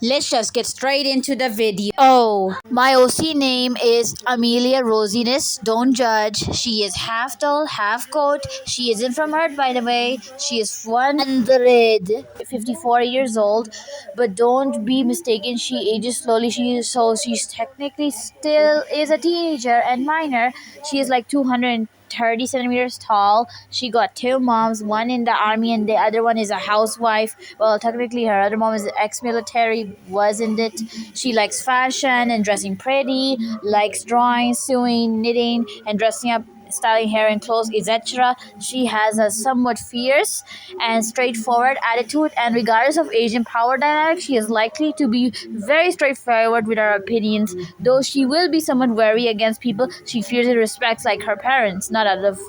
Let's just get straight into the video. Oh, my OC name is Amelia Rosiness. Don't judge. She is half tall, half coat. She isn't from Earth, by the way. She is 154 years old. But don't be mistaken, she ages slowly. She's technically still is a teenager and minor. She is like 230 centimeters tall. She got two moms, one in the army and the other one is a housewife. Well, technically her other mom is ex-military, wasn't it? She likes fashion and dressing pretty, likes drawing, sewing, knitting, and dressing up, styling hair and clothes, etc. She has a somewhat fierce and straightforward attitude, and regardless of Asian power dynamics, she is likely to be very straightforward with her opinions. Though she will be somewhat wary against people she fears and respects, like her parents, not out of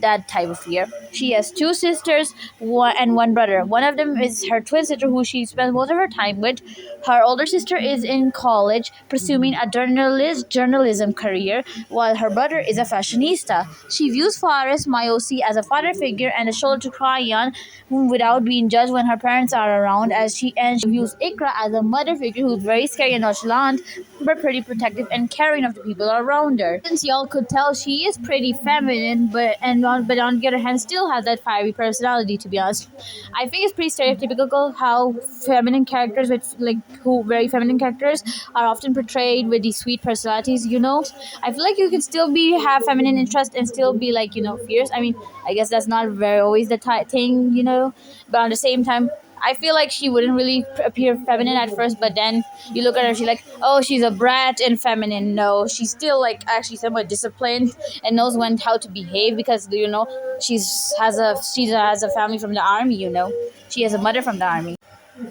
that type of fear. She has two sisters and one brother. One of them is her twin sister, who she spends most of her time with. Her older sister is in college pursuing a journalism career, while her brother is a fashionista. She views Faris Mayosi as a father figure and a shoulder to cry on without being judged when her parents are around, she views Ikra as a mother figure who's very scary and nonchalant, but pretty protective and caring of the people around her. Since y'all could tell, she is pretty feminine, but on the other hand, still has that fiery personality. To be honest, I think it's pretty stereotypical how very feminine characters are often portrayed with these sweet personalities. I feel like you can still have feminine interest and still be fierce. I mean, I guess that's not very always the thing, but at the same time, I feel like she wouldn't really appear feminine at first, but then you look at her, she's like, oh, she's a brat and feminine. No, she's still like actually somewhat disciplined and knows how to behave, because she has a family from the army. She has a mother from the army.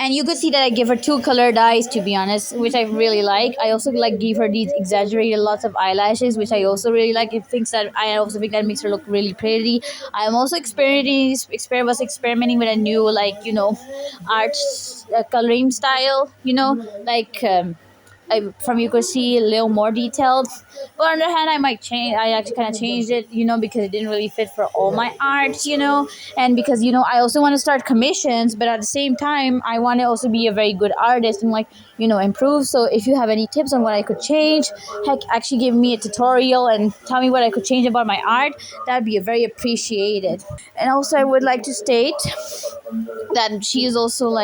And you could see that I give her two colored eyes, to be honest, which I really like. I also give her these exaggerated lots of eyelashes, which I also really like. I also think that makes her look really pretty. I'm also experimenting with a new art coloring style. From you could see a little more detailed. But on the other hand, I actually kind of changed it, because it didn't really fit for all my art, and because I also want to start commissions, but at the same time I want to also be a very good artist and improve. So if you have any tips on what I could change, heck, actually give me a tutorial and tell me what I could change about my art, that'd be very appreciated. And also I would like to state that she is also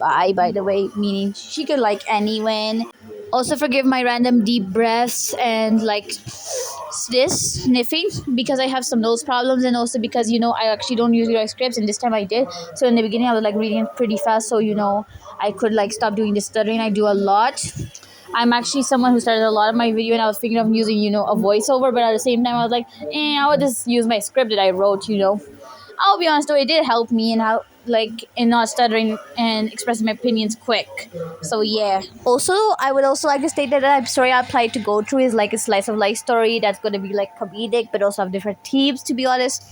by the way, meaning she could like anyone. Also forgive my random deep breaths and this sniffing, because I have some nose problems, and also because I actually don't usually write scripts, and this time I did. So in the beginning I was reading it pretty fast, so I could stop doing the stuttering I do a lot. I'm actually someone who started a lot of my video, and I was thinking of using a voiceover, but at the same time I was like, I would just use my script that I wrote. I'll be honest though, it did help me in how in not stuttering and expressing my opinions quick. So yeah. Also, I would also like to state that I'm sorry I applied to go through is a slice of life story that's gonna be comedic, but also have different themes, to be honest.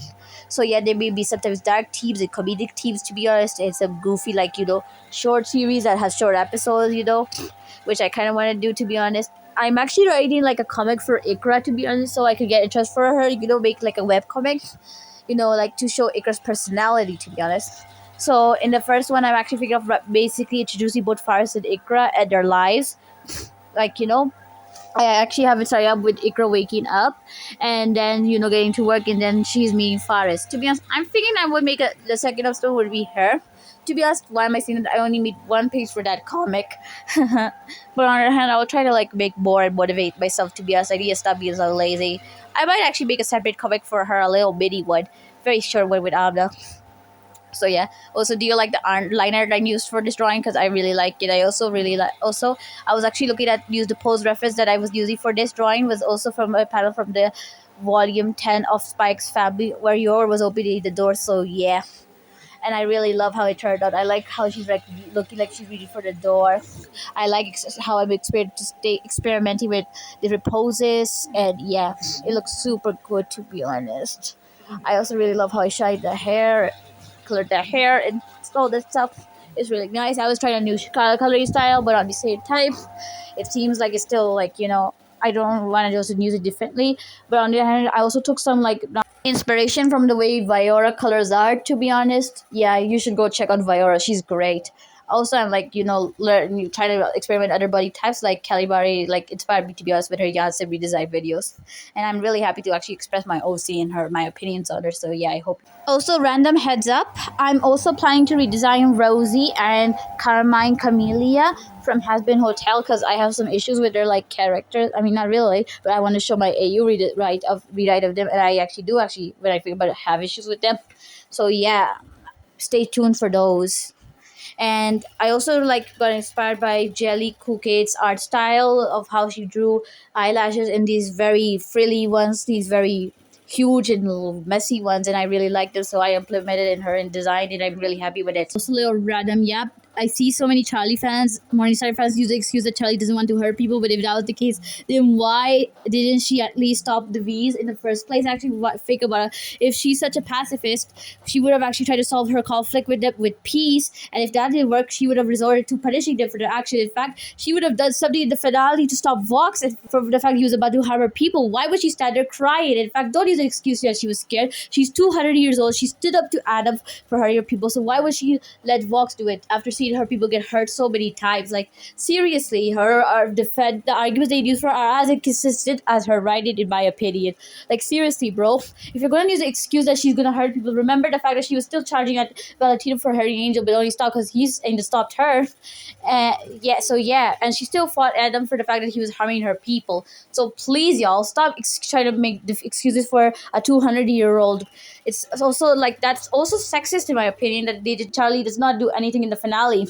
So yeah, there may be sometimes dark themes and comedic themes, to be honest, and some goofy short series that has short episodes, which I kind of want to do, to be honest. I'm actually writing a comic for Ikra, to be honest, so I could get interest for her, make a web comic, to show Ikra's personality, to be honest. So in the first one, I'm actually thinking of basically introducing both Faris and Ikra and their lives. I actually have it started up with Ikra waking up and then, getting to work, and then she's meeting Faris. To be honest, I'm thinking I would make the second episode would be her. To be honest, why am I saying that? I only made one page for that comic. But on the other hand, I will try to make more and motivate myself, to be honest. I need to stop being so lazy. I might actually make a separate comic for her, a little bitty one. Very short one with Amna. So yeah. Also, do you like the line art I used for this drawing? Because I really like it. I also really like. Also, I was actually looking at the pose reference that I was using for this drawing was also from a panel from the volume 10 of Spike's Family, where Yor was opening the door. So yeah. And I really love how it turned out. I like how she's looking like she's reaching for the door. I like how I'm experimenting with different poses, and yeah, it looks super good, to be honest. I also really love how I shined the hair, colored the hair, and all that stuff. It's really nice. I was trying a new coloring style, but at the same time, it seems like it's still I don't want to just use it differently. But on the other hand, I also took some inspiration from the way Viora colors art, to be honest. Yeah, you should go check out Viora. She's great. Also, I'm like, learn, you try to experiment other body types. Like Kelly Barry, like inspired me to be honest with her Yasa redesign videos, and I'm really happy to actually express my OC and my opinions on her. So yeah, I hope. Also, random heads up, I'm also planning to redesign Rosie and Carmine Camellia from Has Been Hotel because I have some issues with their like characters. I mean, not really, but I want to show my AU rewrite of them, and I actually do when I think about it, have issues with them. So yeah, stay tuned for those. And I also like got inspired by Jelly Cookie's art style of how she drew eyelashes in these very frilly ones, these very huge and little messy ones, and I really liked them, so I implemented in her and designed it. I'm really happy with it. Also, a little random, yep. I see so many Charlie fans, Morningstar fans use the excuse that Charlie doesn't want to hurt people, but if that was the case, then why didn't she at least stop the V's in the first place? Actually, what fake about it? If she's such a pacifist, she would have actually tried to solve her conflict with them with peace, and if that didn't work, she would have resorted to punishing them for their action. In fact, she would have done something in the finale to stop Vox for the fact he was about to harbor people. Why would she stand there crying? In fact, don't use the excuse that she was scared. She's 200 years old. She stood up to Adam for her people. So why would she let Vox do it after seeing her people get hurt so many times? Like, seriously, the arguments they use for her are as inconsistent as her writing, in my opinion. Like, seriously, bro. If you're going to use the excuse that she's going to hurt people, remember the fact that she was still charging at Valentino for hurting Angel, but only stopped because he's aimed to stop her. Yeah, and she still fought Adam for the fact that he was harming her people. So please, y'all, stop trying to make excuses for a 200-year-old. It's also like that's also sexist in my opinion that Charlie does not do anything in the finale,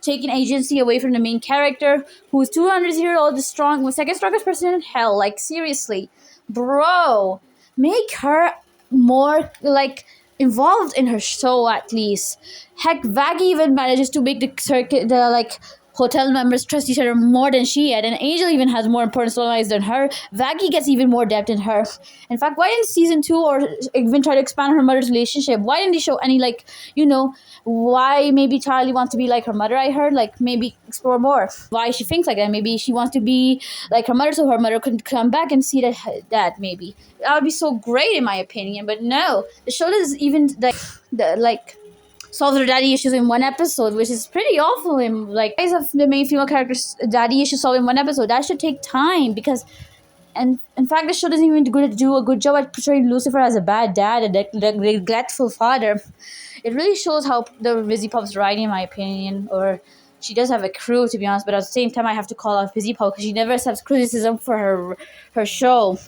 taking agency away from the main character who is 200-year-old, the second strongest person in hell. Like, seriously, bro, make her more like involved in her show at least. Heck, Vaggie even manages to make the like hotel members trust each other more than she had, and Angel even has more important storylines than her. Vaggie gets even more depth in her. In fact, why didn't season 2 or even try to expand her mother's relationship? Why didn't they show any like, why maybe Charlie wants to be like her mother? I heard like maybe explore more why she thinks like that. Maybe she wants to be like her mother, so her mother could come back and see that maybe that would be so great in my opinion. But no, the show doesn't even like solve their daddy issues in one episode, which is pretty awful. In like, guys of the main female characters' daddy issues solved in one episode, that should take time because, and in fact, the show doesn't even do a good job at portraying Lucifer as a bad dad, a neglectful father. It really shows how the Busy Pup's writing, in my opinion, or she does have a crew, to be honest. But at the same time, I have to call out Busy Pup because she never accepts criticism for her show.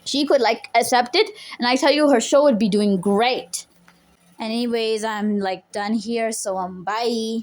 She could like accept it, and I tell you, her show would be doing great. Anyways, I'm like done here, so bye.